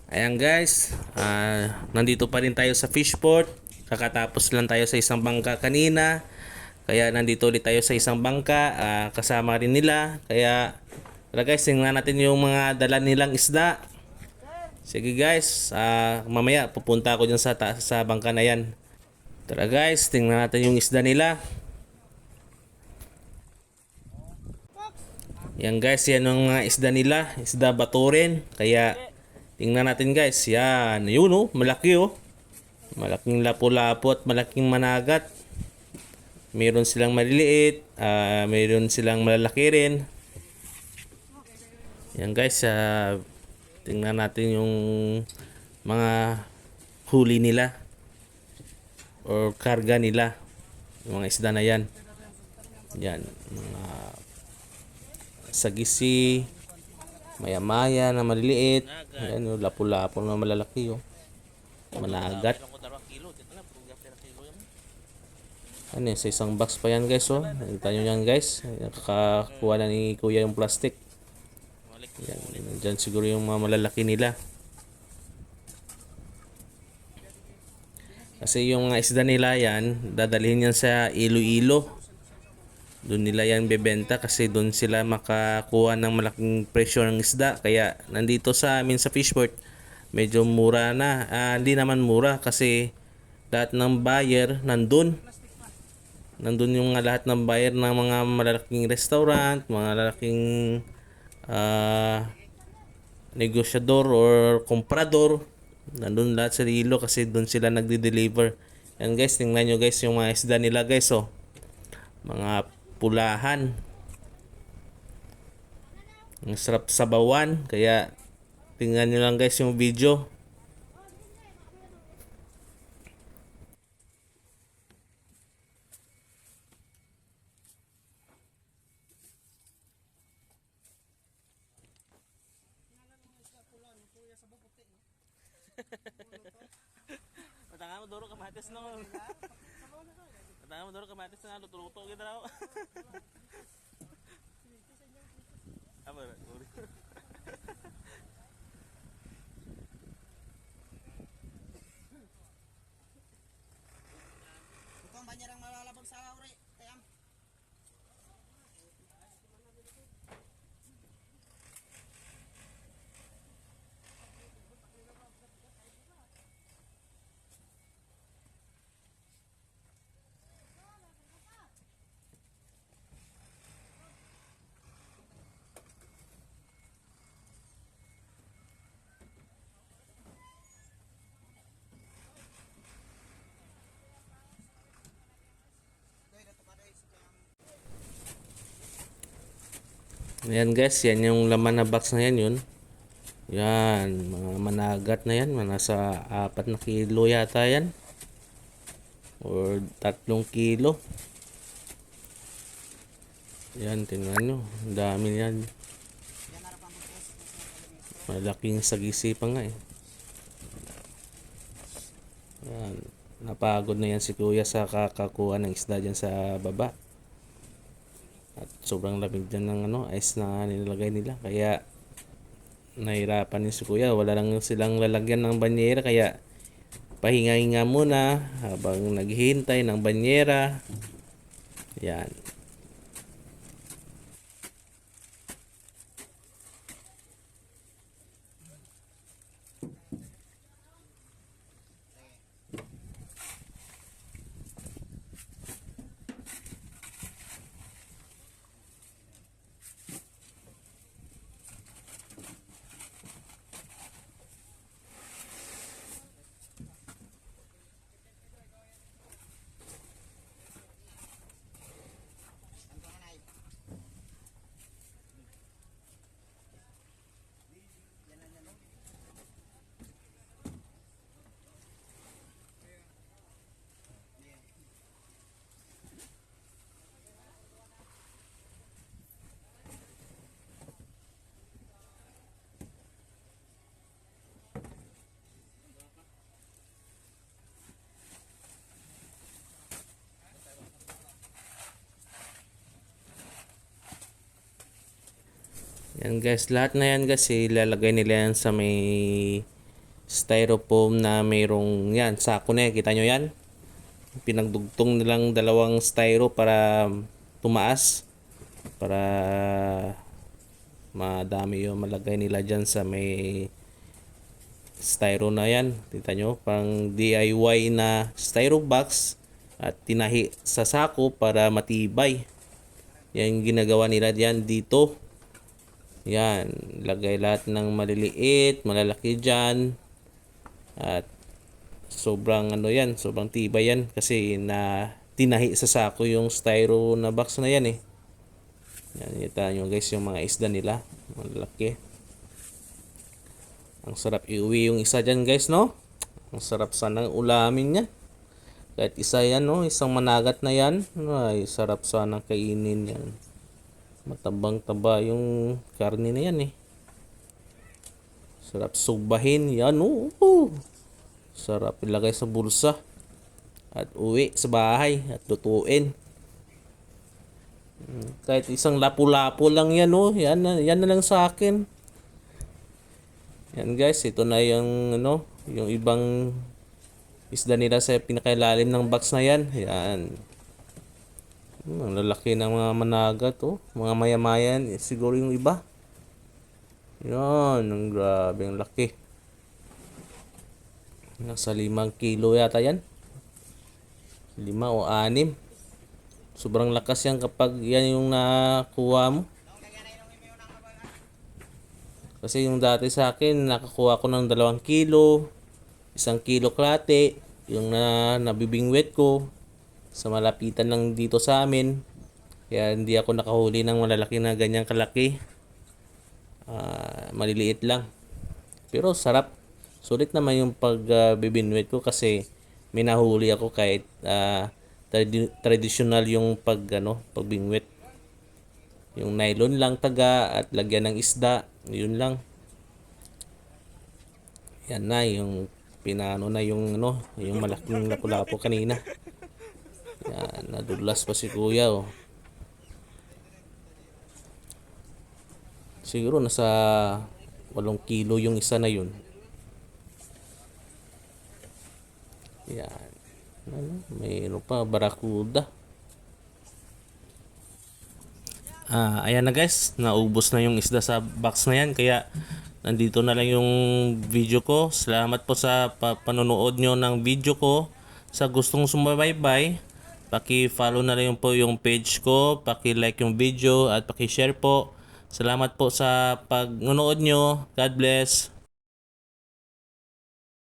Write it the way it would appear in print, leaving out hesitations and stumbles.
Ayan guys, nandito pa rin tayo sa Fishport. Kakatapos lang tayo sa isang bangka kanina. Kaya nandito ulit tayo sa isang bangka, kasama rin nila. Kaya tara guys, tingnan natin yung mga dala nilang isda. Sige guys, mamaya pupunta ako dyan sa bangka na yan. Tara guys, tingnan natin yung isda nila. Yan guys, yan ang mga isda nila. Isda baturin. Kaya tingnan natin guys. Yan, yun oh, malaki oh. Malaking lapu-lapu at malaking managat. Meron silang maliliit, meron silang malalaki rin. Yan guys, tingnan natin yung mga huli nila or karga nila. Yung mga isda na yan. Yan, mga sagisi, maya-maya na maliliit. Yan, yung lapu-lapu na malalaki oh. Managat. Ano sa isang box pa yan guys oh. Nakita nyo yan guys. Nakakakuha na ni kuya yung plastic. Yan, dyan siguro yung mga malalaki nila. Kasi yung mga isda nila yan, dadalhin yan sa Iloilo. Doon nila yan bebenta kasi doon sila makakuha ng malaking presyo ng isda. Kaya nandito sa amin sa Fishport, medyo mura na. Hindi naman mura kasi lahat ng buyer nandun. Nandun yung lahat ng buyer ng mga malalaking restaurant, mga malalaking negosyador or komprador. Nandun lahat sa Iloilo kasi doon sila nagde-deliver. Yan guys, tingnan nyo guys yung mga isda nila guys oh. Mga pulahan. Ang sarap sabawan. Kaya tingnan nyo lang guys yung video. Matanga mo duro kamatis no. Matanga mo duro kamatis na luto-luto gitu raw. Apa? Ito ang banyerang malalabag sa uri. Tayam. Ayan guys, yan yung laman na box na yan yun. Yan, mga managat na yan. Nasa 4 na kilo yata yan. Or 3 kilo. Yan, tingnan nyo. Ang dami yan. Malaking sagisi pa nga eh. Yan. Napagod na yan si kuya sa kakakuha ng isda dyan sa baba. At sobrang lamig dyan ng ice na nilalagay nila. Kaya nahirapan din si kuya. Wala lang silang lalagyan ng banyera. Kaya pahinga-hinga muna habang naghihintay ng banyera. Yan. Yan guys, lahat na yan guys ilalagay nila yan sa may styrofoam na mayroong yan, sako na yan. Kita nyo yan? Pinagdugtong nilang dalawang styro para tumaas. Para madami yung malagay nila dyan sa may styro na yan. Kita nyo? Pang DIY na styro box at tinahi sa sako para matibay. Yan yung ginagawa nila diyan dito. Yan, lagay lahat ng maliliit, malalaki diyan. At sobrang ano yan, sobrang tibay yan kasi na tinahi sa sako yung styro na box na yan eh. Yan, kita nyo guys yung mga isda nila, malalaki. Ang sarap iuwi yung isa dyan guys, no? Ang sarap sanang ulamin yan. Kahit isa yan, no? Isang managat na yan. Ay, sarap sanang kainin yan. Matabang-taba yung karne na yan, eh. Sarap subahin. Yan, oh. Sarap ilagay sa bulsa. At uwi sa bahay. At lutuin. Kahit isang lapu-lapu lang yan, oh. Yan na lang sa akin. Yan, guys. Ito na yung, ano, yung ibang isda nila sa pinakailalim ng box na yan. Yan. Ang lalaki ng mga managat, oh. Mga mayamayan. Siguro yung iba. Yan. Ang grabe. Ang laki. Nasa 5 kilo yata yan. 5 o 6. Sobrang lakas yan kapag yan yung nakuha mo. Kasi yung dati sa akin, nakakuha ko ng 2 kilo. 1 kilo klate, yung nabibingwit ko sa malapitan lang dito sa amin. Kaya hindi ako nakahuli ng malalaki na ganyang kalaki. Maliliit lang. Pero sarap. Sulit naman yung pagbibingwit ko kasi may nahuli ako kahit traditional yung pagbingwit. Yung nylon lang taga at lagyan ng isda. Yun lang. Yan na yung pinano na yung yung malaking lapu-lapu kanina. Yan, nadulas pa si kuya, oh. Siguro nasa 8 kilo yung isa na yun. Yan. May pa, barakuda. Ayan na guys, naubos na yung isda sa box na yan. Kaya nandito na lang yung video ko. Salamat po sa panonood nyo ng video ko. Sa gustong sumabaybay, paki-follow na lang po yung page ko, paki-like yung video at paki-share po. Salamat po sa pagnonood nyo. God bless.